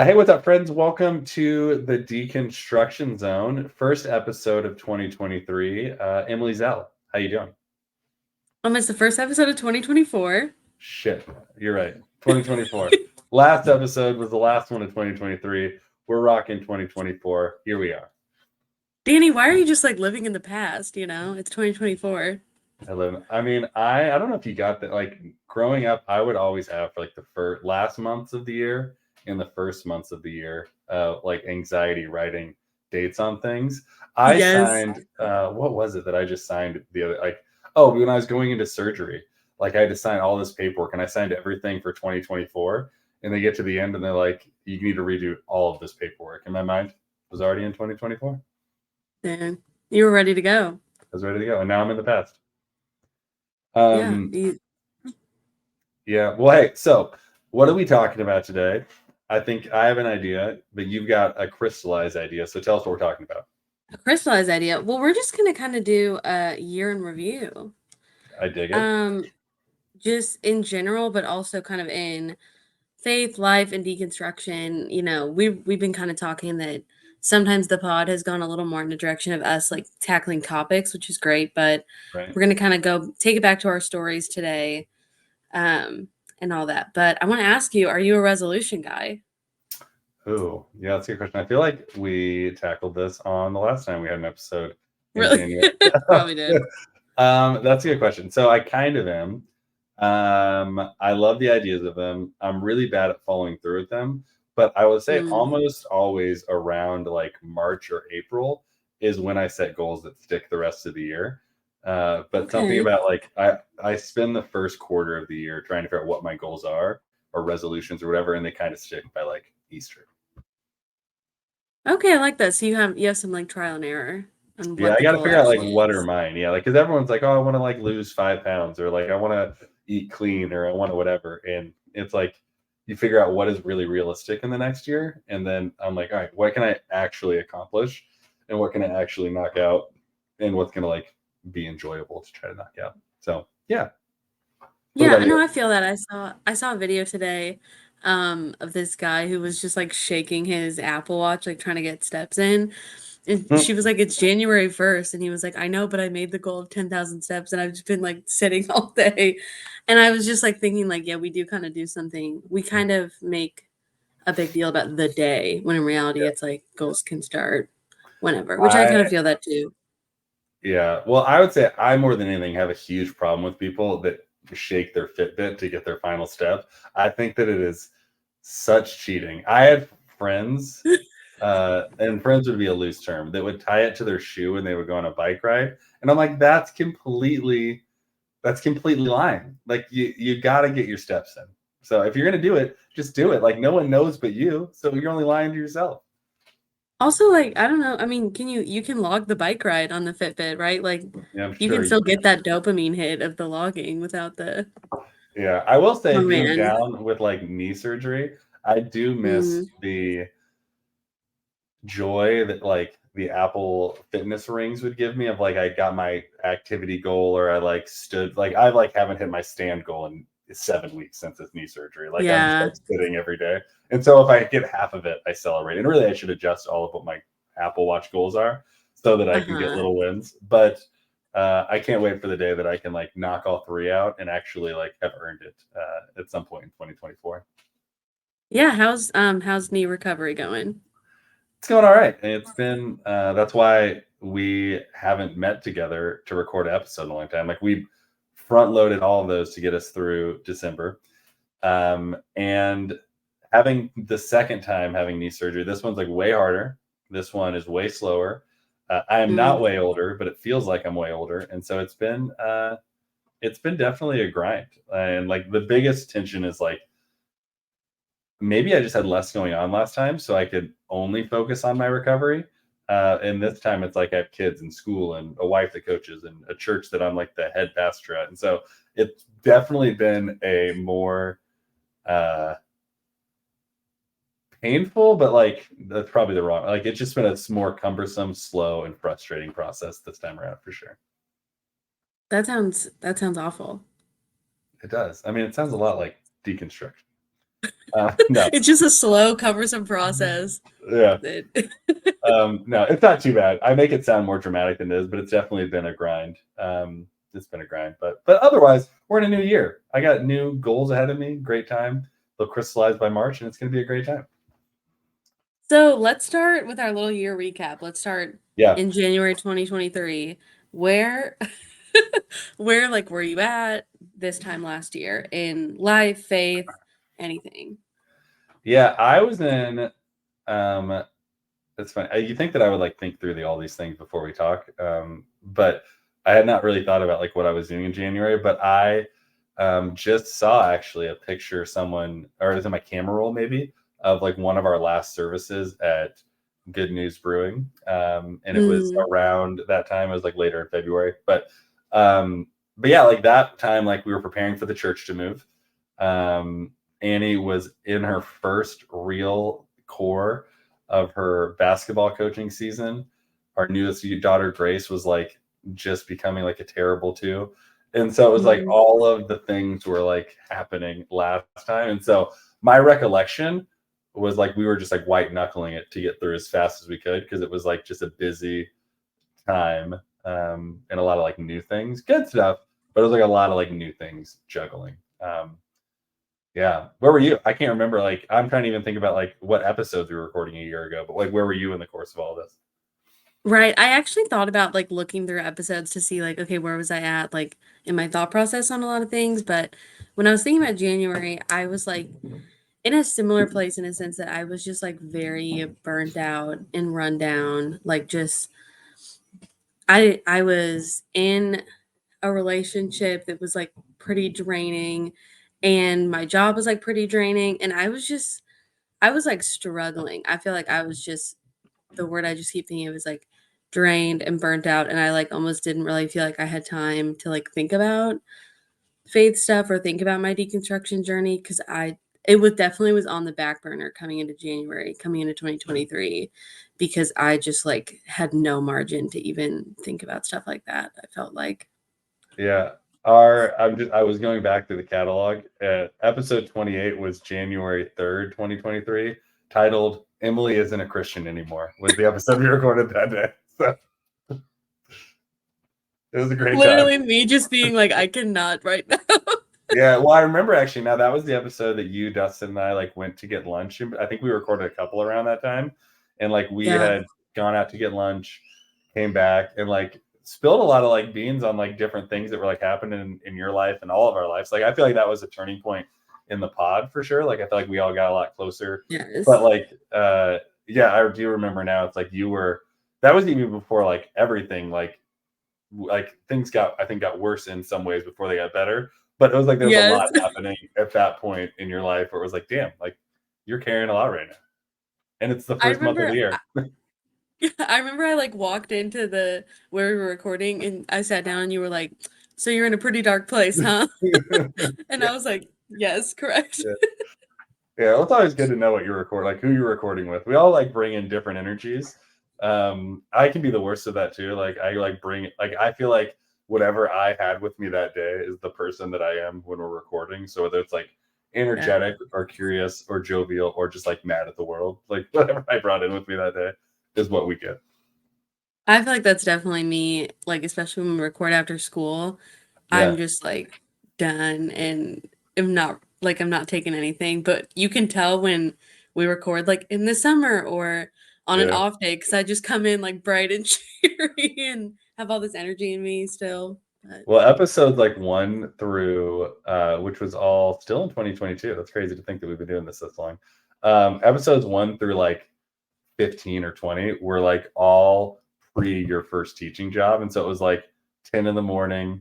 Hey, what's up, friends? Welcome to the Deconstruction Zone, first episode of 2023. Emily Zell, how you doing? It's the first episode of 2024. Shit, you're right. 2024. Last episode was the last one of 2023. We're rocking 2024. Here we are. Danny, why are you just like living in the past? It's 2024. I don't know if you got that. Like growing up, I would always have for like the first last months of the year and the first months of the year, like anxiety writing dates on things. I Yes. signed, what was it that I just signed the other, like, oh, when I was going into surgery, like I had to sign all this paperwork and I signed everything for 2024. And they get to the end and they're like, you need to redo all of this paperwork. And my mind was already in 2024. Then you were ready to go. I was ready to go. And now I'm in the past. Yeah. Um, Yeah. Well, hey, so what are we talking about today? I think I have an idea, but you've got a crystallized idea. So tell us what we're talking about. A crystallized idea. Well, we're just gonna kind of do a year in review. I dig it. Um, just in general, but also kind of in faith, life, and deconstruction. We've been kind of talking that sometimes the pod has gone a little more in the direction of us like tackling topics, which is great, but Right. we're gonna kind of go take it back to our stories today um, and all that. But I want to ask you, are you a resolution guy? Oh, yeah, that's a good question. I feel like we tackled this on the last time we had an episode in Really? January. Probably did. That's a good question. So I kind of am. I love the ideas of them. I'm really bad at following through with them, but I would say Mm, almost always around like March or April is when I set goals that stick the rest of the year. But something okay. about like I spend the first quarter of the year trying to figure out what my goals are or resolutions or whatever, and they kind of stick by like Easter. Okay, I like that. So you have some like trial and error on Yeah, what I the got to goal figure out like actually what are is. mine. Yeah, like because everyone's like, oh, I want to like lose 5 pounds or like I want to eat clean or I want to whatever, and it's like you figure out what is really realistic in the next year, and then I'm like, all right, what can I actually accomplish, and what can I actually knock out, and what's gonna like be enjoyable to try to knock out. So yeah, what Yeah, about I know you? I feel that. I saw a video today of this guy who was just like shaking his Apple Watch, like trying to get steps in. And she was like, it's January 1st. And he was like, I know, but I made the goal of 10,000 steps and I've just been like sitting all day. And I was just like thinking, like, yeah, we do kind of do something. We kind of make a big deal about the day when in reality Yeah, it's like goals can start whenever, which I kind of I feel that too. yeah. Well, I would say I more than anything have a huge problem with people that shake their Fitbit to get their final step. I think that it is such cheating. I had friends, and friends would be a loose term, that would tie it to their shoe and they would go on a bike ride. And I'm like, that's completely lying. Like you gotta get your steps in. So if you're gonna do it, just do it. Like no one knows but you. So you're only lying to yourself. Also, like, I don't know. I mean, you can log the bike ride on the Fitbit, right? Like, Yeah, I'm you can sure you still can. get that dopamine hit of the logging without the Yeah, I will say oh being man. down with like knee surgery, I do miss Mm. the joy that like the Apple Fitness rings would give me of like I got my activity goal or I like stood like I like haven't hit my stand goal in 7 weeks since this knee surgery. Like I'm just Yeah. like sitting every day. And so if I get half of it, I celebrate. And really I should adjust all of what my Apple Watch goals are so that I can get Uh-huh. little wins. But I can't wait for the day that I can like knock all three out and actually like have earned it at some point in 2024. Yeah, how's knee recovery going? It's going all right. It's been that's why we haven't met together to record an episode in a long time. Like we front loaded all of those to get us through December. And having the second time having knee surgery, this one's like way harder. This one is way slower. I am not Mm. way older, but it feels like I'm way older, and so it's been definitely a grind. And like the biggest tension is like maybe I just had less going on last time, so I could only focus on my recovery. And this time, it's like I have kids in school and a wife that coaches and a church that I'm like the head pastor at, and so it's definitely been a more uh, painful, but like that's probably the wrong. Like it's just been a more cumbersome, slow, and frustrating process this time around for sure. That sounds awful. It does. I mean, it sounds a lot like deconstruction. No, It's just a slow, cumbersome process. yeah. That No, it's not too bad. I make it sound more dramatic than it is, but it's definitely been a grind. It's been a grind, but otherwise, we're in a new year. I got new goals ahead of me. Great time. They'll crystallize by March, and it's going to be a great time. So let's start with our little year recap. Let's start Yeah, in January 2023. Where where like were you at this time last year in life, faith, anything? yeah. I was in. Um, That's fine. You think that I would like think through all these things before we talk, but I had not really thought about like what I was doing in January. But I just saw actually a picture someone, or it was in my camera roll maybe, of like one of our last services at Good News Brewing, and it was Mm, around that time. It was like later in February, but yeah, like that time, like we were preparing for the church to move. Um, Annie was in her first real core of her basketball coaching season. Our newest daughter, Grace, was like just becoming like a terrible two. And so it was like mhm. all of the things were like happening last time. And so my recollection was like we were just like white knuckling it to get through as fast as we could because it was like just a busy time, and a lot of like new things, good stuff, but it was like a lot of like new things juggling. Yeah. Where were you? I can't remember. Like, I'm trying to even think about like what episodes we were recording a year ago, but like, where were you in the course of all this? Right. I actually thought about like looking through episodes to see like, okay, where was I at like in my thought process on a lot of things. But when I was thinking about January, I was like in a similar place in a sense that I was just like very burnt out and run down. Like just I was in a relationship that was like pretty draining and my job was like pretty draining and I was like struggling. I feel like I was just the word I just keep thinking of is like drained and burnt out and I like almost didn't really feel like I had time to like think about faith stuff or think about my deconstruction journey because it was definitely was on the back burner coming into January, coming into 2023 because I just like had no margin to even think about stuff like that. I felt like Yeah. I was going back to the catalog. Episode 28 was January 3rd, 2023, titled Emily Isn't a Christian Anymore, was the episode we recorded that day. So it was a great time. literally me just being like I cannot right now. Yeah, well, I remember actually now that was the episode that you, Dustin, and I like went to get lunch. And I think we recorded a couple around that time, and like we Yeah. had gone out to get lunch, came back, and like spilled a lot of like beans on like different things that were like happening in your life and all of our lives. Like I feel like that was a turning point in the pod for sure. Like I feel like we all got a lot closer. But Yes. like yeah, I do remember now. It's like you were that was even before like everything like things got I think got worse in some ways before they got better. But it was like there was a Yes. lot happening at that point in your life where it was like, damn, like you're carrying a lot right now. And it's the I first month of remember the year. I remember I like walked into the where we were recording and I sat down and you were like, "So you're in a pretty dark place, huh?" And Yeah. I was like, "Yes, correct." Yeah. Yeah. Well, it's always good to know what you're recording, like who you're recording with. We all like bring in different energies. I can be the worst of that too. Like I like bring like I feel like whatever I had with me that day is the person that I am when we're recording. So whether it's like Yeah. energetic or curious or jovial or just like mad at the world, like whatever I brought in with me that day is what we get. I feel like that's definitely me, like especially when we record after school. I'm Yeah. just like done and I'm not taking anything, but you can tell when we record like in the summer or on an Yeah. off day because I just come in like bright and cheery and have all this energy in me still. But Well, episodes like 1 through which was all still in 2022. That's crazy to think that we've been doing this long. Episodes 1 through like 15 or 20 were like all pre your first teaching job. And so it was like 10 in the morning.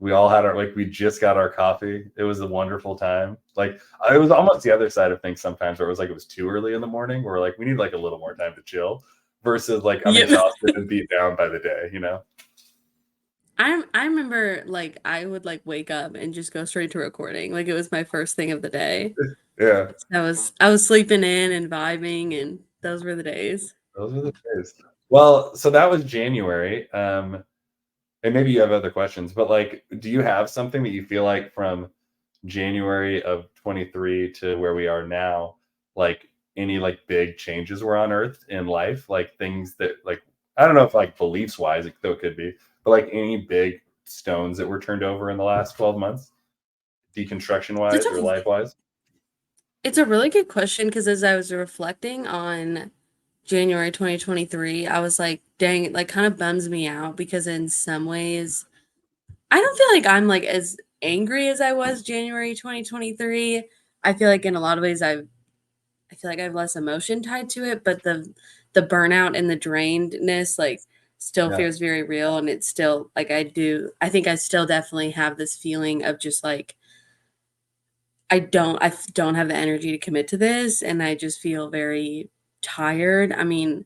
We all had our like we just got our coffee. It was a wonderful time. Like it was almost the other side of things sometimes where it was like it was too early in the morning where like we need like a little more time to chill versus like I'm yeah. exhausted and beat down by the day, you know? I remember like I would like wake up and just go straight to recording. Like it was my first thing of the day. Yeah. I was sleeping in and vibing and those were the days. Those are the days. Well, so that was January. And maybe you have other questions, but like, do you have something that you feel like from January of 23 to where we are now, like any like big changes were unearthed in life, like things that like I don't know if like beliefs wise, though it could be, but like any big stones that were turned over in the last 12 months, deconstruction It's wise or a life wise. it's a really good question because as I was reflecting on January 2023, I was like, dang, it like kind of bums me out because in some ways, I don't feel like I'm like as angry as I was January 2023. I feel like in a lot of ways I feel like I have less emotion tied to it, but the burnout and the drainedness like still Yeah. feels very real and it's still like I think I still definitely have this feeling of just like I don't have the energy to commit to this and I just feel very tired. I mean,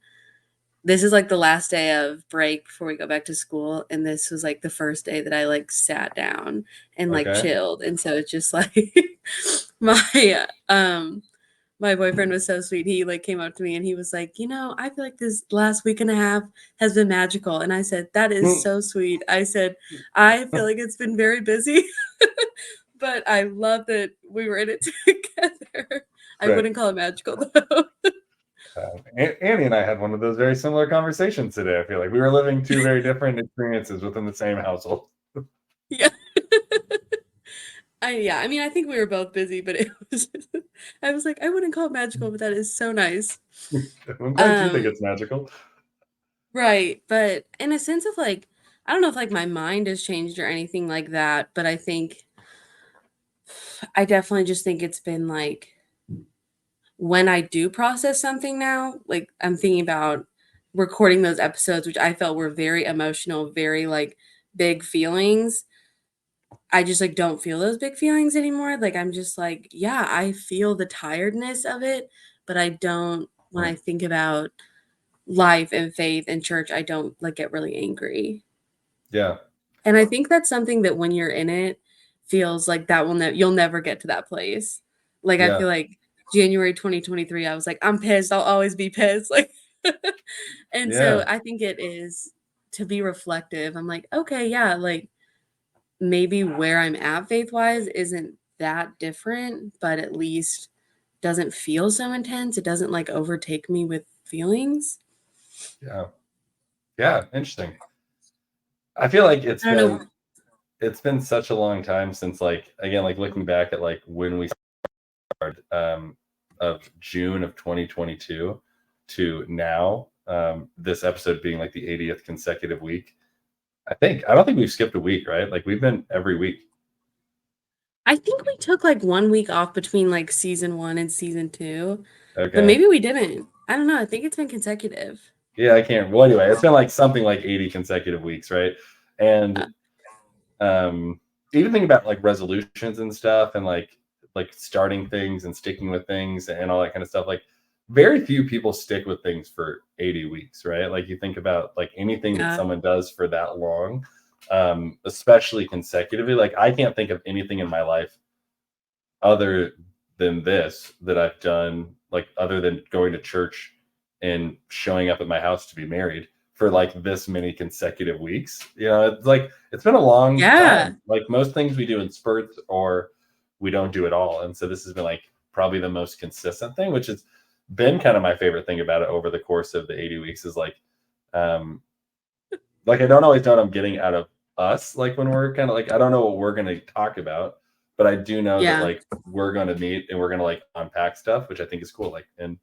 this is like the last day of break before we go back to school and this was like the first day that I like sat down and like Okay. chilled and so it's just like my my boyfriend was so sweet. He like came up to me and he was like, "You know, I feel like this last week and a half has been magical." And I said, "That is so sweet." I said, "I feel like it's been very busy, but I love that we were in it together." I Right. wouldn't call it magical though. Annie and I had one of those very similar conversations today. I feel like we were living two very different experiences within the same household. Yeah. I mean, I think we were both busy, but it was I was like, "I wouldn't call it magical, but that is so nice." I'm glad you think Um, it's magical. right, but in a sense of like I don't know if like my mind has changed or anything like that, but I definitely just think it's been like when I do process something now, like I'm thinking about recording those episodes, which I felt were very emotional, very like big feelings. I just like don't feel those big feelings anymore. Like I'm just like, yeah, I feel the tiredness of it, but I don't when Mm, I think about life and faith and church, I don't like get really angry. yeah, And I think that's something that when you're in it feels like that will you'll never get to that place. Like I yeah, feel like January 2023 I was like I'm pissed, I'll always be pissed like and so yeah, I think it is to be reflective. I'm like, okay, yeah, like maybe where I'm at faith-wise isn't that different, but at least doesn't feel so intense. It doesn't like overtake me with feelings. yeah, yeah. Interesting. I feel like I don't know. it's been such a long time since like again like looking back at like when we started of June of 2022 to now this episode being like the 80th consecutive week. I don't think we've skipped a week, right? Like we've been every week. I think we took like 1 week off between like season 1 and season 2, but Okay. maybe we didn't. I don't know. I think it's been consecutive. Yeah, I can't. Well, anyway, it's been like something like 80 consecutive weeks, right? And Uh, um even thinking about like resolutions and stuff and like starting things and sticking with things and all that kind of stuff, like very few people stick with things for 80 weeks, right? Like you think about like anything that yeah. someone does for that long, especially consecutively, like I can't think of anything in my life other than this that I've done, like other than going to church and showing up at my house to be married for like this many consecutive weeks. You know, it's like it's been a long Yeah. time. Like most things we do in spurts or we don't do at all. And so this has been like probably the most consistent thing, which has been kind of my favorite thing about it over the course of the 80 weeks is um like I don't always know what I'm getting out of us. Like when we're kind of like I don't know what we're gonna talk about, but I do know that Yeah. like we're gonna meet and we're gonna like unpack stuff, which I think is cool. Like and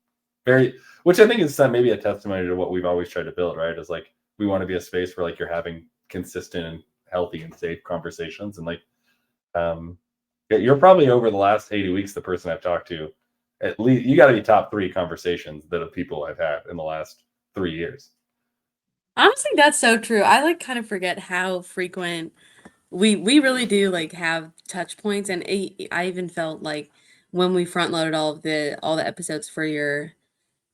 very, which I think is maybe a testimony to what we've always tried to build. Right? Is like we want to be a space where like you're having consistent and healthy and safe conversations, and like um, yeah, you're probably over the last 80 weeks the person I've talked to. At least you got to be top three conversations that of people I've had in the last 3 years. Honestly, that's so true. I like kind of forget how frequent we really do like have touch points and I even felt like when we front loaded all the episodes for your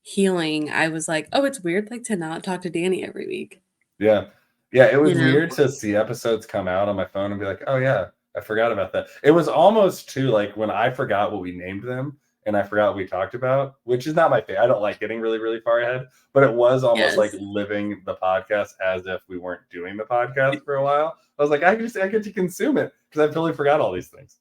healing, I was like, "Oh, it's weird like to not talk to Danny every week." Yeah. Yeah, it You was know? weird to see episodes come out on my phone and be like, "Oh yeah, I forgot about that." It was almost too like when I forgot what we named them and I forgot what we talked about, which is not my favorite. I don't like getting really, really far ahead, but it was almost like Yes. living the podcast as if we weren't doing the podcast for a while. I was like, I get to consume it because I totally forgot all these things.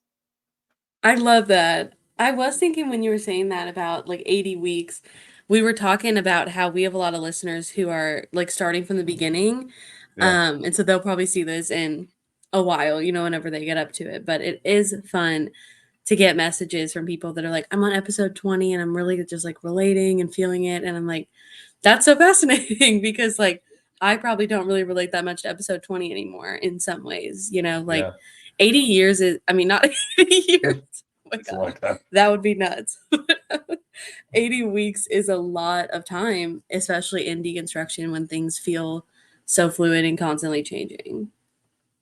I love that. I was thinking when you were saying that about like 80 weeks, we were talking about how we have a lot of listeners who are like starting from the beginning. Yeah, And so they'll probably see this in a while, whenever they get up to it. But it is fun to get messages from people that are like, I'm on episode 20 and I'm really just like relating and feeling it. And I'm like, that's so fascinating because like I probably don't really relate that much to episode 20 anymore in some ways, like yeah. 80 years is, I mean, not 80 years. Oh my It's a long God, time. that would be nuts. 80 weeks is a lot of time, especially in deconstruction when things feel so fluid and constantly changing.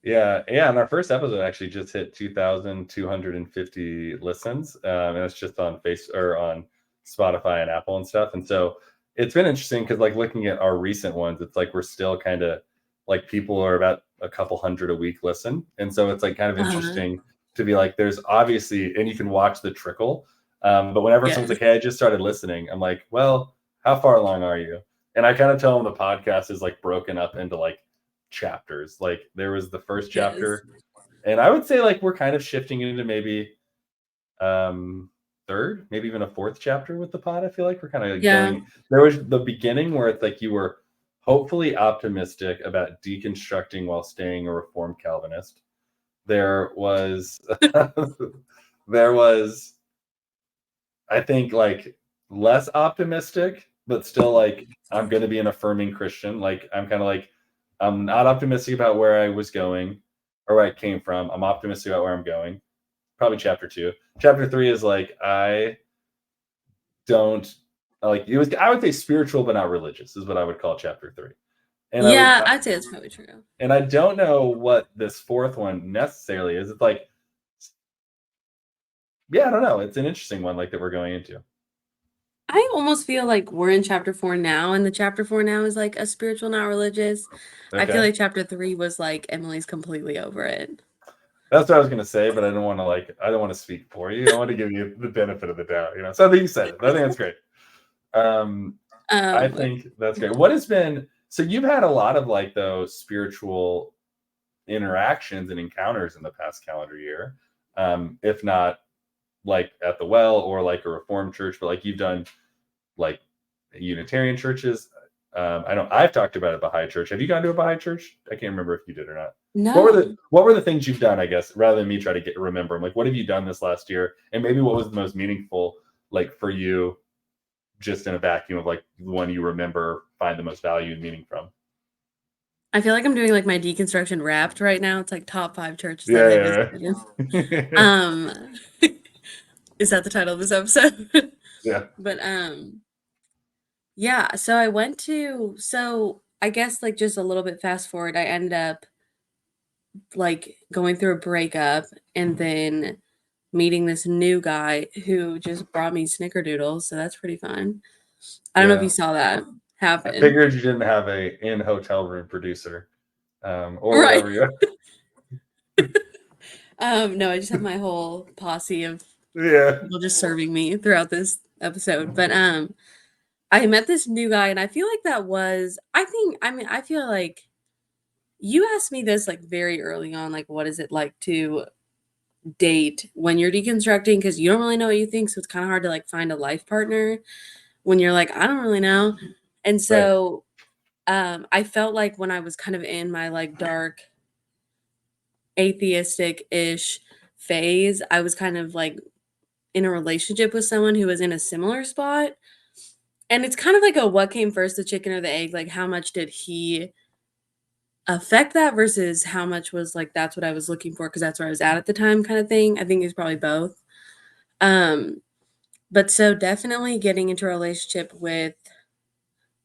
Yeah, yeah. And our first episode actually just hit 2,250 listens, and it's just on Face or on Spotify and Apple and stuff. And so it's been interesting because, like, looking at our recent ones, it's like we're still kind of like people are about a couple hundred a week listen, and so it's like kind of Uh-huh. interesting to be like, there's obviously, and you can watch the trickle. But whenever someone's Yes. like, "Hey, I just started listening," I'm like, "Well, how far along are you?" And I kind of tell them the podcast is like broken up into like chapters. Like there was the first Yes. chapter, and I would say like we're kind of shifting into maybe third, maybe even a fourth chapter with the pod. I feel like we're kind of Yeah. going. There was the beginning where it's like you were hopefully optimistic about deconstructing while staying a reformed Calvinist. There was there was I think like less optimistic, but still like I'm going to be an affirming Christian. Like I'm kind of like I'm not optimistic about where I was going or where I came from. I'm optimistic about where I'm going. Probably chapter 2. Chapter 3 is like I don't like it was I would say spiritual but not religious is what I would call chapter 3. And Yeah, I'd say that's probably true. I don't know what this fourth one necessarily is. It's like yeah, I don't know. It's an interesting one like that we're going into. I almost feel like we're in chapter 4 now, and the chapter 4 now is like a spiritual, not religious. I feel Okay. like chapter 3 was like Emily's completely over it. That's what I was gonna say, but I don't want to like I don't want to speak for you. I want to give you the benefit of the doubt, you know. So I think you said it. I think that's great. Um, I Um, think that's great. What has been so you've had a lot of like those spiritual interactions and encounters in the past calendar year, if not like at the well or like a reformed church, but like you've done like Unitarian churches. I know I've talked about a Baha'i church. Have you gone to a Baha'i church? I can't remember if you did or not. no. What were the things you've done? I guess rather than me try to get remember them, like what have you done this last year, and maybe what was the most meaningful like for you, just in a vacuum of like the one you remember, find the most value and meaning from. I feel like I'm doing like my deconstruction wrapped right now. It's like top 5 churches that I Yeah, visited. yeah, Um, is that the title of this episode? yeah. But yeah, so I guess like just a little bit fast forward, I ended up like going through a breakup and then meeting this new guy who just brought me snickerdoodles, so that's pretty fun. I don't know if you Yeah. saw that I happen. figured you didn't have a in hotel room producer, or Right. whatever you. No, I just have my whole posse of Yeah, people just serving me throughout this episode. But I met this new guy and I feel like I feel like you asked me this like very early on, like what is it like to date when you're deconstructing because you don't really know what you think, so it's kind of hard to like find a life partner when you're like, I don't really know. And right. so I felt like when I was kind of in my like dark atheistic-ish phase, I was kind of like in a relationship with someone who was in a similar spot. And it's kind of like a what came first, the chicken or the egg? Like how much did he affect that versus how much was like that's what I was looking for because that's where I was at the time kind of thing. I think it's probably both. Um but so definitely getting into a relationship with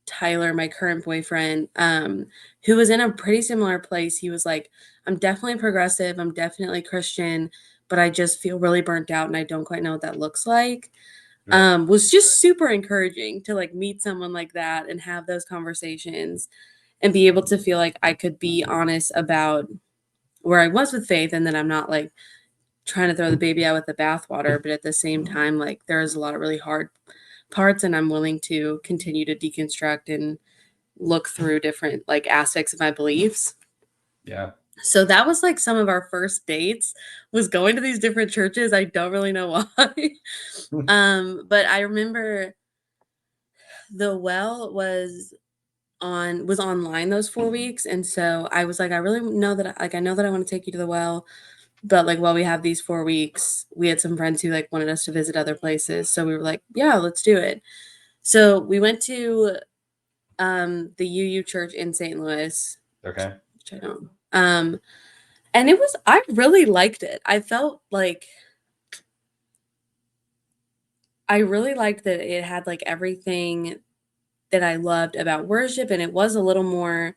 Tyler, my current boyfriend, who was in a pretty similar place. He was like, I'm definitely progressive, I'm definitely Christian, but I just feel really burnt out and I don't quite know what that looks like. Yeah. Was just super encouraging to like meet someone like that and have those conversations and be able to feel like I could be honest about where I was with faith and that I'm not like trying to throw the baby out with the bathwater, but at the same time, like there is a lot of really hard parts and I'm willing to continue to deconstruct and look through different like aspects of my beliefs. Yeah. So that was like some of our first dates, was going to these different churches. I don't really know why. But I remember the well was online those 4 weeks, and so I was like, I really know that I know that I want to take you to the well, but like while we have these 4 weeks, we had some friends who like wanted us to visit other places. So we were like, yeah, let's do it. So we went to the UU church in St. Louis, Okay. which I don't. And I really liked it. I really liked that it had like everything that I loved about worship, and it was a little more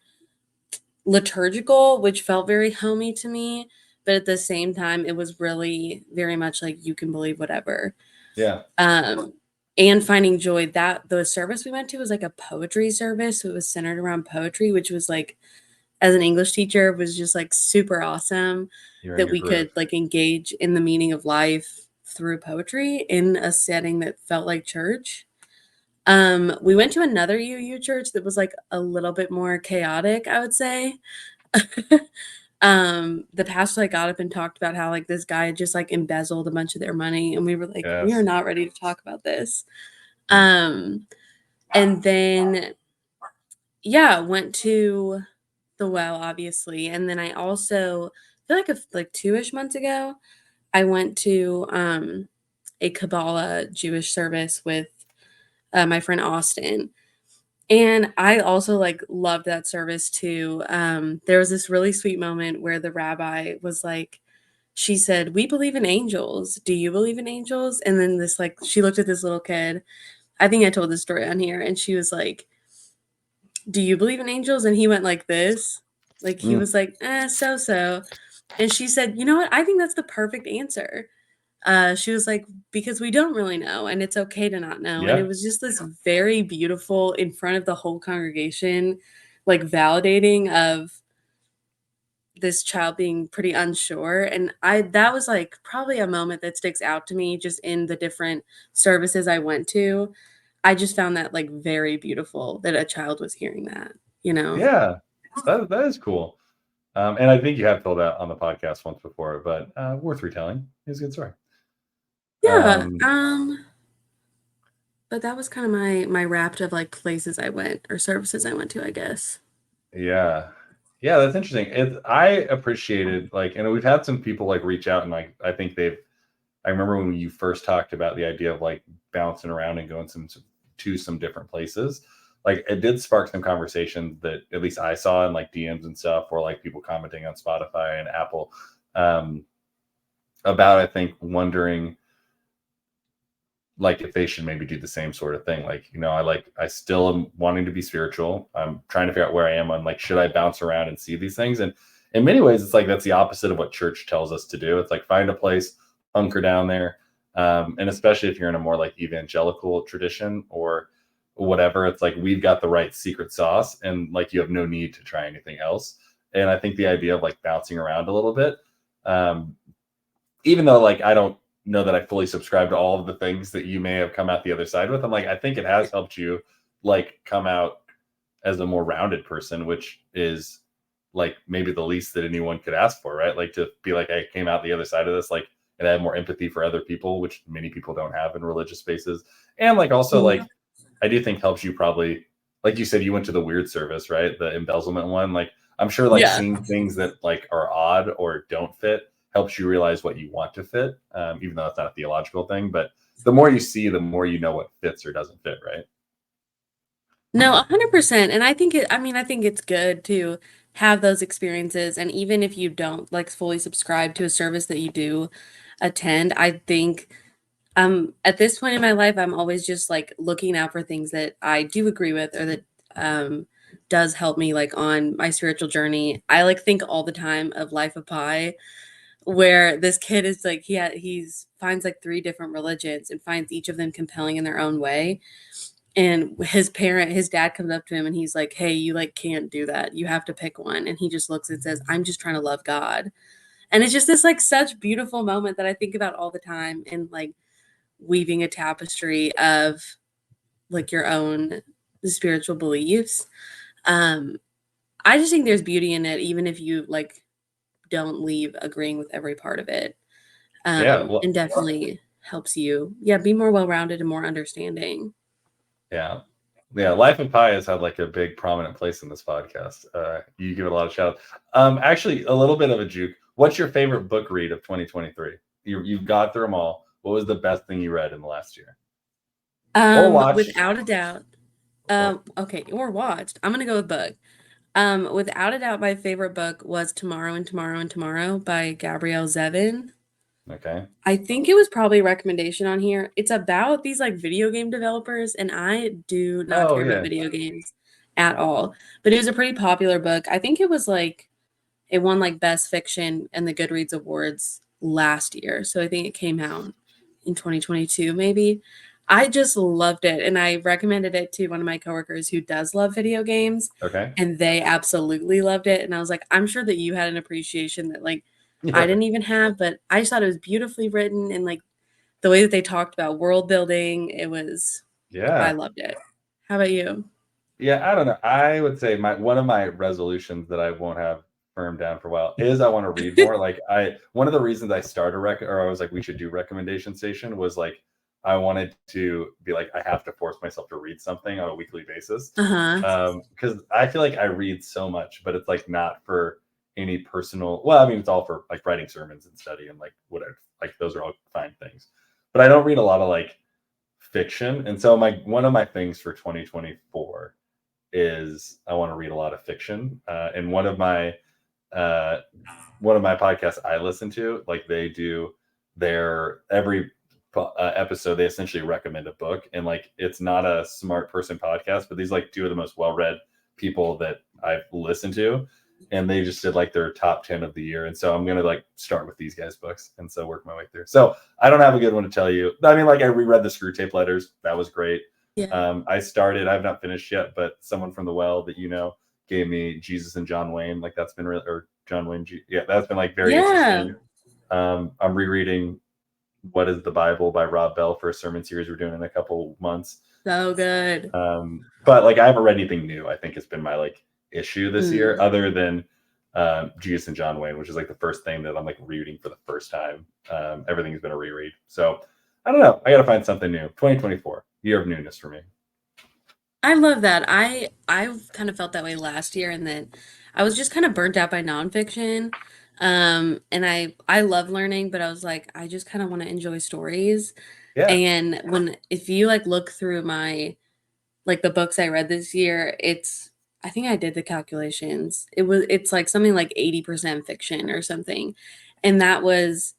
liturgical, which felt very homey to me. But at the same time, it was really very much like you can believe whatever. Yeah. Um, and finding joy, that the service we went to was like a poetry service. So it was centered around poetry, which was like, as an English teacher, was just like super awesome You're in that your we groove. could like engage in the meaning of life through poetry in a setting that felt like church. We went to another UU church that was like a little bit more chaotic, I would say. The pastor like got up and talked about how like this guy just like embezzled a bunch of their money, and we were like, we are Yes. not ready to talk about this. Mm. Um, and then yeah, went to the well, obviously, and then I also feel like like 2-ish months ago, I went to a Kabbalah Jewish service with my friend Austin. And I also like loved that service too. There was this really sweet moment where the rabbi was like, she said, "We believe in angels. Do you believe in angels?" And then this like she looked at this little kid. I think I told this story on here, and she was like, "Do you believe in angels?" And he went like this. Like he Mm. was like, so so. And she said, "You know what? I think that's the perfect answer." She was like, "Because we don't really know, and it's okay to not know." And it Yeah. was just this very beautiful in front of the whole congregation, like validating of this child being pretty unsure. And that was like probably a moment that sticks out to me just in the different services I went to. I just found that like very beautiful that a child was hearing that, you know? Yeah. That is cool. And I think you have told that on the podcast once before, but worth retelling. It's a good story. Yeah. Um, But that was kind of my wrapped of like places I went or services I went to, I guess. yeah. Yeah, that's interesting. I appreciated like, and we've had some people like reach out and like, I think I remember when you first talked about the idea of like bouncing around and going to some different places. Like it did spark some conversations that at least I saw in like DMs and stuff, or like people commenting on Spotify and Apple, um, about I think wondering like if they should maybe do the same sort of thing. Like, I still am wanting to be spiritual. I'm trying to figure out where I am on like, should I bounce around and see these things? And in many ways, it's like that's the opposite of what church tells us to do. It's like find a place, hunker down there. And especially if you're in a more like evangelical tradition or whatever, it's like we've got the right secret sauce and like you have no need to try anything else. And I think the idea of like bouncing around a little bit, um, even though like I don't know that I fully subscribe to all of the things that you may have come out the other side with, I'm like, I think it has helped you like come out as a more rounded person, which is like maybe the least that anyone could ask for, right? Like to be like, I came out the other side of this, like, and I have more empathy for other people, which many people don't have in religious spaces. And like also Yeah. like I do think helps you probably, like you said, you went to the weird service, right? The embezzlement one. Like I'm sure like Yeah. seeing things that like are odd or don't fit helps you realize what you want to fit, even though it's not a theological thing. But the more you see, the more you know what fits or doesn't fit, right? No, 100%. And I think it's good to have those experiences. And even if you don't like fully subscribe to a service that you do attend, I think at this point in my life, I'm always just like looking out for things that I do agree with or that um does help me like on my spiritual journey. I like think all the time of Life of Pi, where this kid is like he's finds like three different religions and finds each of them compelling in their own way. And his dad comes up to him and he's like, "Hey, you like can't do that. You have to pick one." And he just looks and says, "I'm just trying to love God." And it's just this like such beautiful moment that I think about all the time in like weaving a tapestry of like your own spiritual beliefs. Um I just think there's beauty in it even if you like don't leave agreeing with every part of it. Yeah. And definitely helps you, yeah, be more well-rounded and more understanding. Yeah. Yeah. Life of Pi has had like a big prominent place in this podcast. You give it a lot of shout out. Actually, a little bit of a juke. What's your favorite book read of 2023? You've got through them all. What was the best thing you read in the last year? Or watched? Without a doubt. Or Okay, or watched. I'm gonna go with book. Without a doubt, my favorite book was Tomorrow and Tomorrow and Tomorrow by Gabrielle Zevin. okay. I think it was probably a recommendation on here. It's about these like video game developers, and I do not Oh care about yeah. video games at all. But it was a pretty popular book. I think it was like it won like best fiction and the Goodreads Awards last year. So I think it came out in 2022 maybe. I just loved it, and I recommended it to one of my coworkers who does love video games, Okay. and they absolutely loved it. And I was like, I'm sure that you had an appreciation that like I Yeah. didn't even have, but I just thought it was beautifully written, and like the way that they talked about world building, I Yeah. loved it. How about you? Yeah, I don't know. I would say my one of my resolutions that I won't have firm down for a while is I want to read more. Like I one of the reasons I started or I was like we should do recommendation station was like I wanted to be like I have to force myself to read something on a weekly basis. Uh-huh. Because I feel like I read so much, but it's like not for any personal well, I mean it's all for like writing sermons and study and like whatever. Like those are all fine things. But I don't read a lot of like fiction. And so my one of my things for 2024 is I want to read a lot of fiction. And uh, one of my podcasts I listen to, like they do their every episode, they essentially recommend a book, and like it's not a smart person podcast, but these like two of the most well read people that I've listened to, and they just did like their top 10 of the year. And so I'm gonna like start with these guys' books, and so work my way through. So I don't have a good one to tell you. I mean, like I reread the Screw Tape Letters. That was great. Yeah. I've not finished yet, but someone from the well that you know gave me Jesus and John Wayne. Like that's been really, or John Wayne. Yeah, that's been like very Yeah. interesting. I'm rereading What is the Bible by Rob Bell for a sermon series we're doing in a couple months. So good. But like I haven't read anything new. I think it's been my like issue this year, Mm. other than Jesus and John Wayne, which is like the first thing that I'm like reading for the first time. Everything's been a reread. So I don't know. I got to find something new. 2024, year of newness for me. I love that. I kind of felt that way last year, and then I was just kind of burnt out by nonfiction. And I love learning, but I was like, I just kind of want to enjoy stories. Yeah. And when if you like look through my like the books I read this year, it's I think I did the calculations. It's like something like 80% fiction or something. And it was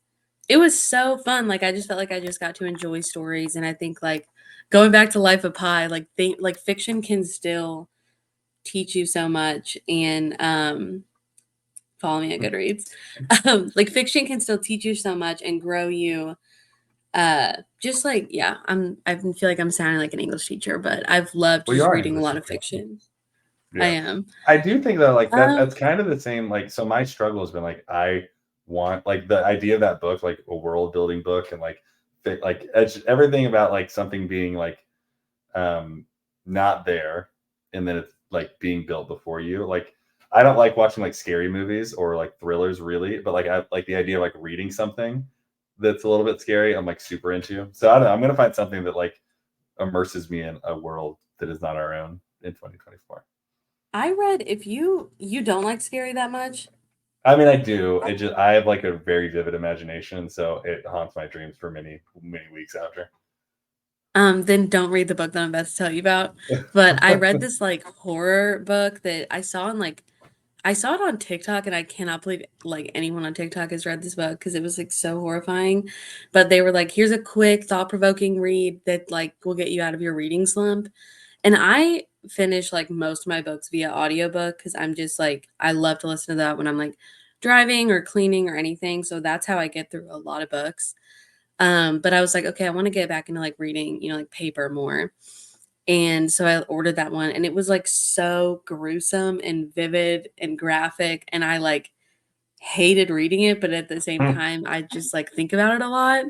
so fun. Like I just felt like I just got to enjoy stories, and I think like going back to Life of Pi, like think like fiction can still teach you so much, and follow me at Goodreads. Like fiction can still teach you so much and grow you. Just like yeah, I feel like I'm sounding like an English teacher, but I've loved Well, you just are an reading a English lot of teacher. fiction. I Yeah. am. I do think that like Um, that's kind of the same. Like, so my struggle has been like I want like the idea of that book, like a world building book, and like like it's everything about like something being like um not there, and then it's like being built before you. Like I don't like watching like scary movies or like thrillers really, but like I like the idea of like reading something that's a little bit scary. I'm like super into. So I don't know. I'm gonna find something that like immerses me in a world that is not our own in 2024. I read if you don't like scary that much, I mean, I do. It just I have like a very vivid imagination, so it haunts my dreams for many weeks after. then don't read the book that I'm about to tell you about. But I read this like horror book that I saw it on TikTok, and I cannot believe like anyone on TikTok has read this book because it was like so horrifying. But they were like, here's a quick thought-provoking read that like will get you out of your reading slump. And I finish like most of my books via audiobook because I'm just like I love to listen to that when I'm like driving or cleaning or anything. So that's how I get through a lot of books. But I was like, okay, I want to get back into like reading, like paper more. And so I ordered that one, and it was like so gruesome and vivid and graphic, and I like hated reading it, but at the same time I just like think about it a lot.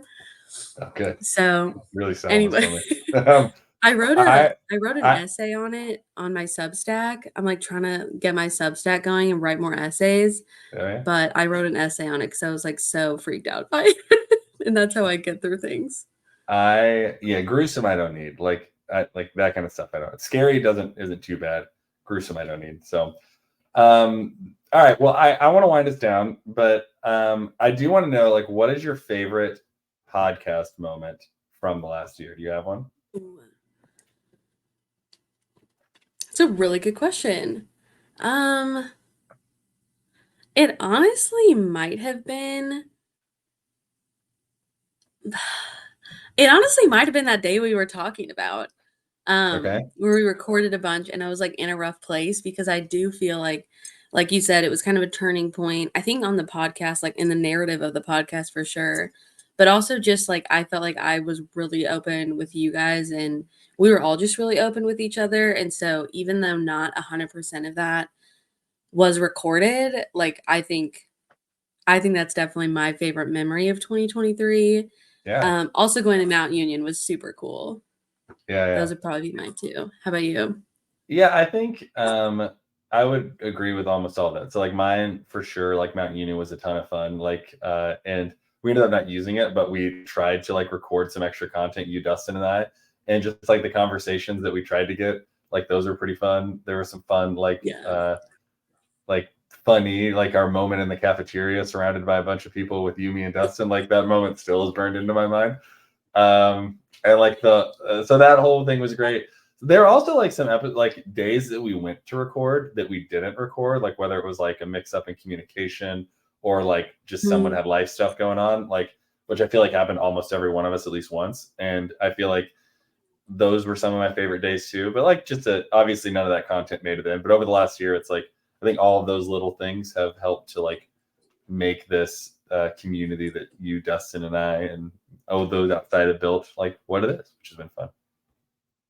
Okay, So really selling this anyway, for me. I wrote I an I essay on it on my Substack. I'm, like, trying to get my Substack going and write more essays, yeah. but I wrote an essay on it because I was, like, so freaked out by it, and that's how I get through things. Yeah, gruesome I don't need. Like that kind of stuff I don't. Scary isn't too bad. Gruesome I don't need. So all right. Well, I want to wind us down, but I do want to know, like, what is your favorite podcast moment from the last year? Do you have one? Ooh, it's a really good question. Um, it honestly might have been it honestly might have been that day we were talking about. Okay. Where we recorded a bunch and I was, like, in a rough place because I do feel like you said, it was kind of a turning point, I think on the podcast, like, in the narrative of the podcast for sure, but also just, like, I felt like I was really open with you guys, and we were all just really open with each other, and so even though not 100% of that was recorded, like, I think that's definitely my favorite memory of 2023. Yeah. Also going to Mount Union was super cool. Yeah. Yeah. Those would probably be mine too. How about you? Yeah, I think I would agree with almost all that. So like mine for sure, like Mountain Union was a ton of fun. And we ended up not using it, but we tried to like record some extra content, you, Dustin, and I, and just like the conversations that we tried to get, like those were pretty fun. There was some fun, Yeah. like funny, like our moment in the cafeteria surrounded by a bunch of people with you, me, and Dustin. Like that moment still is burned into my mind. And like so that whole thing was great. There are also like some like days that we went to record that we didn't record, like whether it was like a mix up in communication or like just someone Mm, had life stuff going on, like which I feel like happened almost every one of us at least once. And I feel like those were some of my favorite days too. But like obviously none of that content made it in. But over the last year, it's like I think all of those little things have helped to like make this community that you, Dustin, and I, and those outside have built like what it is, which has been fun.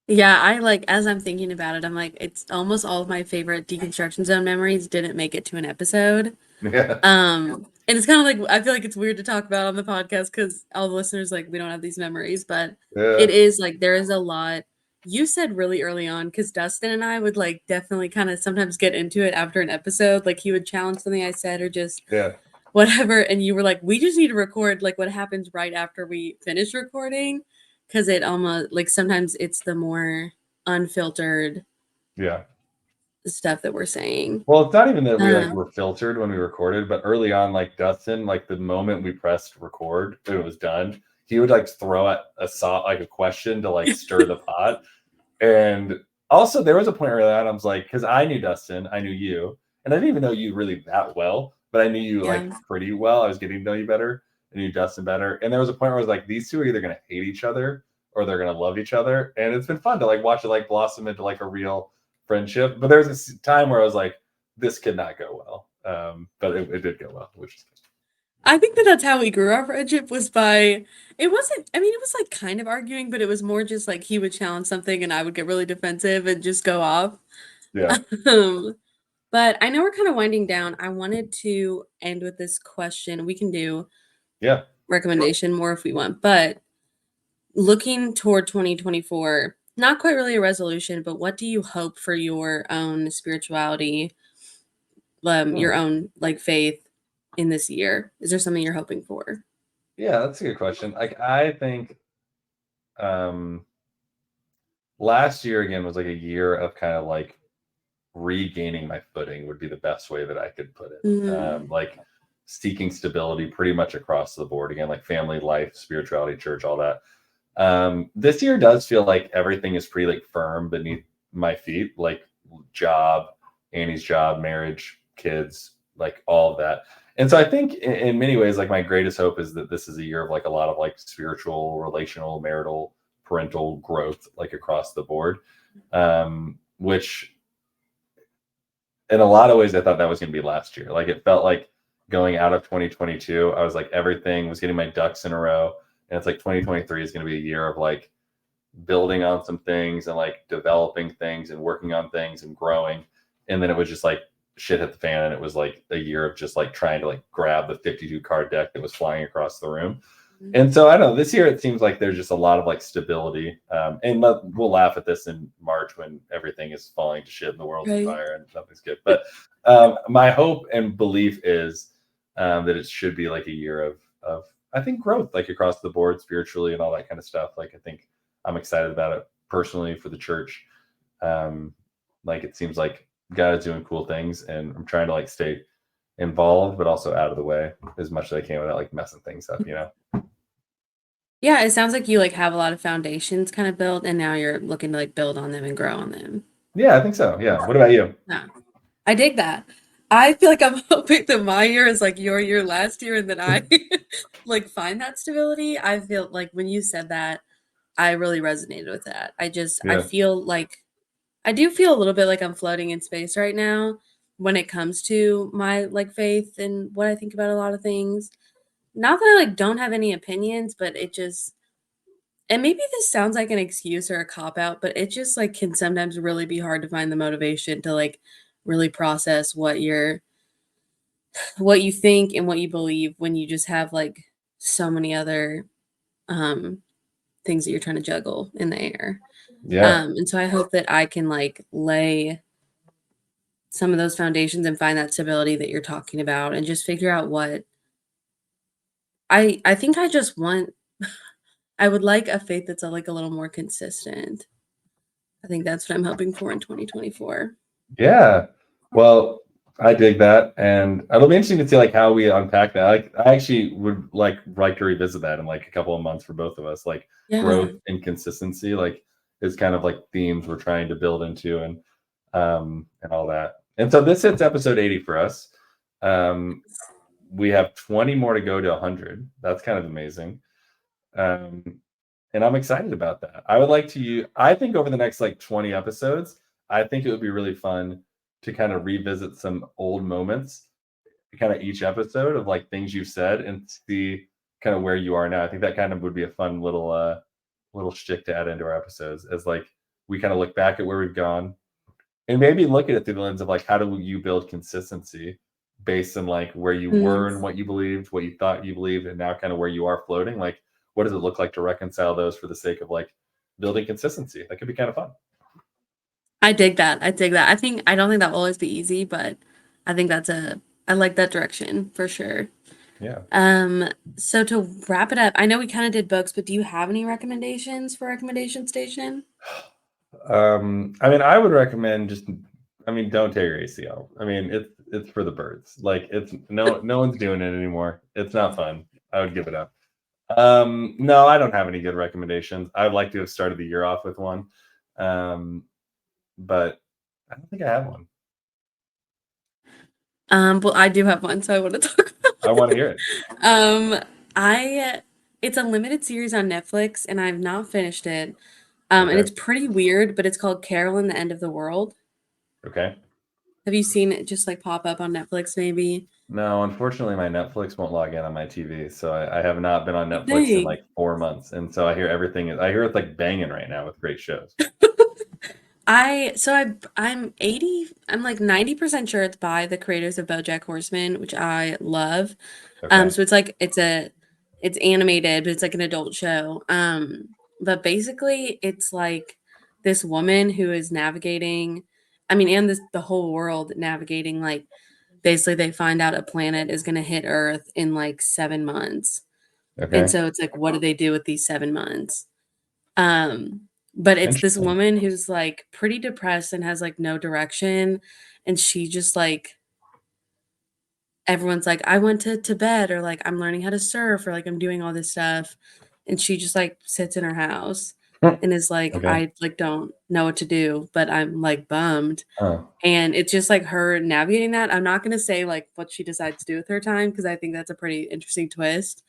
yeah, I like as I'm thinking about it, I'm like, it's almost all of my favorite Deconstruction Zone memories didn't make it to an episode. Yeah, And it's kind of like I feel like it's weird to talk about on the podcast because all the listeners like we don't have these memories, but yeah, it is like there is a lot. You said really early on because Dustin and I would like definitely kind of sometimes get into it after an episode. Like he would challenge something I said or just yeah, whatever, and you were like, we just need to record like what happens right after we finish recording because it almost like sometimes it's the more unfiltered yeah. stuff that we're saying. Well, it's not even that we like Um, were filtered when we recorded, but early on, like Dustin, like the moment we pressed record, when it was done, he would like throw at like a question to like stir the pot. And also, there was a point early on, I was like, because I knew Dustin, I knew you, and I didn't even know you really that well, but I knew you like yeah. pretty well. I was getting to know you better, I knew Dustin better. And there was a point where I was like, these two are either going to hate each other or they're going to love each other. And it's been fun to like watch it like blossom into like a real friendship. But there's this time where I was like, this could not go well. But it did go well, which is good. I think that that's how we grew our friendship was by it wasn't I mean, it was, like, kind of arguing, but it was more just, like, he would challenge something and I would get really defensive and just go off. Yeah. Um, but I know we're kinda winding down. I wanted to end with this question. We can do Yeah. recommendation more if we want, but looking toward 2024, not quite really a resolution, but what do you hope for your own spirituality, your Hmm. own, like, faith in this year? Is there something you're hoping for? Yeah, that's a good question. Like I think um last year again was like a year of kind of like regaining my footing would be the best way that I could put it. Mm. Like seeking stability pretty much across the board again, like family life, spirituality, church, all that. This year does feel like everything is pretty like firm beneath my feet, like job, Annie's job, marriage, kids, like all of that. And so I think in many ways, like my greatest hope is that this is a year of like a lot of like spiritual, relational, marital, parental growth, like across the board. Which in a lot of ways, I thought that was going to be last year. Like it felt like going out of 2022, I was like everything was getting my ducks in a row, and it's like 2023 is going to be a year of like building on some things and like developing things and working on things and growing. And then it was just like shit hit the fan, and it was like a year of just like trying to like grab the 52 card deck that was flying across the room. And so I don't know. This year it seems like there's just a lot of like stability. And we'll laugh at this in March when everything is falling to shit and the world's on Right. fire and nothing's good. But my hope and belief is that it should be like a year of I think growth, like across the board, spiritually and all that kind of stuff. Like I think I'm excited about it personally for the church. Um, like it seems like God is doing cool things, and I'm trying to like stay involved, but also out of the way as much as I can without like messing things up. You know. Yeah, it sounds like you like have a lot of foundations kind of built, and now you're looking to like build on them and grow on them. Yeah, I think so. Yeah. What about you? Yeah, I dig that. I feel like I'm hoping that my year is like your year last year, and that I like find that stability. I feel like when you said that, I really resonated with that. I Yeah. feel like I do feel a little bit like I'm floating in space right now when it comes to my like faith and what I think about a lot of things. Not that I like don't have any opinions, but it just and maybe this sounds like an excuse or a cop out, but it just like can sometimes really be hard to find the motivation to like really process what you think and what you believe when you just have like so many other um things that you're trying to juggle in the air. Yeah. And so I hope that I can like lay some of those foundations and find that stability that you're talking about and just figure out what I think I just want I would like a faith that's like a little more consistent. I think that's what I'm hoping for in 2024. Yeah. Well, I dig that, and it'll be interesting to see like how we unpack that. Like, I actually would like to revisit that in like a couple of months for both of us. Like Yeah. growth and consistency, like is kind of like themes we're trying to build into, and all that. And so this hits episode 80 for us. Um, we have 20 more to go to 100. That's kind of amazing. Um, and I'm excited about that. I would like to I think over the next like 20 episodes, I think it would be really fun to kind of revisit some old moments, kind of each episode of like things you've said and see kind of where you are now. I think that kind of would be a fun little shtick to add into our episodes as like we kind of look back at where we've gone and maybe look at it through the lens of like how do you build consistency based on like where you were Mhm. and what you believed, what you thought you believed, and now kind of where you are floating. Like, what does it look like to reconcile those for the sake of like building consistency? That could be kind of fun. I dig that. I dig that. I don't think that will always be easy, but I think I like that direction for sure. Yeah. Um, so to wrap it up, I know we kind of did books, but do you have any recommendations for recommendation station? I mean, I would recommend just I mean, don't tear your ACL. I mean, it's for the birds. Like it's no one's doing it anymore. It's not fun. I would give it up. No, I don't have any good recommendations. I would like to have started the year off with one. Um, but I don't think I have one. Well, I do have one, so I want to talk I about want to it. hear it. Um, I it's a limited series on Netflix, and I've not finished it. And Okay. it's pretty weird, but it's called Carol and the End of the World. Okay. Have you seen it just like pop up on Netflix maybe? No, unfortunately, my Netflix won't log in on my TV, so I have not been on Netflix in Dang. like 4 months, and so I hear everything. I hear it's like banging right now with great shows. I'm 80 I'm like 90% sure it's by the creators of BoJack Horseman, which I love. Okay. So it's animated, but it's like an adult show. But basically it's like this woman who is navigating, I mean, and the whole world navigating like basically they find out a planet is gonna hit Earth in like 7 months. And Okay. so it's like, what do they do with these 7 months? Um, but it's this Interesting. woman who's, like, pretty depressed and has, like, no direction, and she just, like everyone's like, "I went to Tibet," or, like, "I'm learning how to surf," or, like, "I'm doing all this stuff," and she just, like, sits in her house and is like, Okay. "I, like, don't know what to do, but I'm, like, bummed," Oh, and it's just, like, her navigating that. I'm not gonna say, like, what she decides to do with her time because I think that's a pretty interesting twist,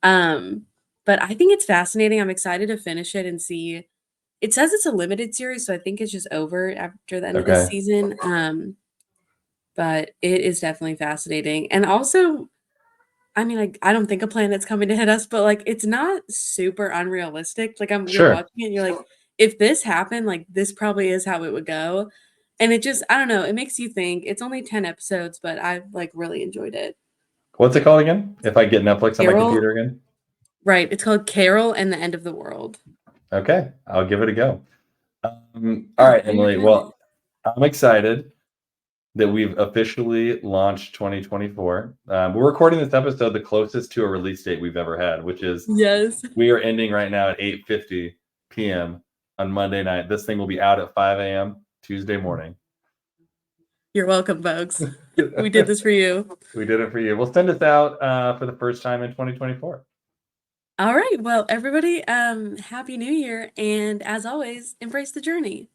um, but I think it's fascinating. I'm excited to finish it and see it says it's a limited series, so I think it's just over after the end of this okay. season, but it is definitely fascinating, and also, I mean, like, I don't think a planet's coming to hit us, but, like, it's not super unrealistic, like, you're Sure. watching it and you're like, "If this happened, like, this probably is how it would go," and it just I don't know, it makes you think. It's only 10 episodes, but I, like, really enjoyed it. What's it called again? If I get Netflix on my Carol computer again? Right. It's called Carol and the End of the World. Okay, I'll give it a go. All Yeah, right, you're Emily. good. Well, I'm excited that we've officially launched 2024. We're recording this episode the closest to a release date we've ever had, which is Yes. we are ending right now at 8:50 p.m. on Monday night. This thing will be out at 5 a.m. Tuesday morning. You're welcome, folks. We did this for you. We did it for you. We'll send this out for the first time in 2024. All right. Well, everybody, happy new year. And as always, embrace the journey.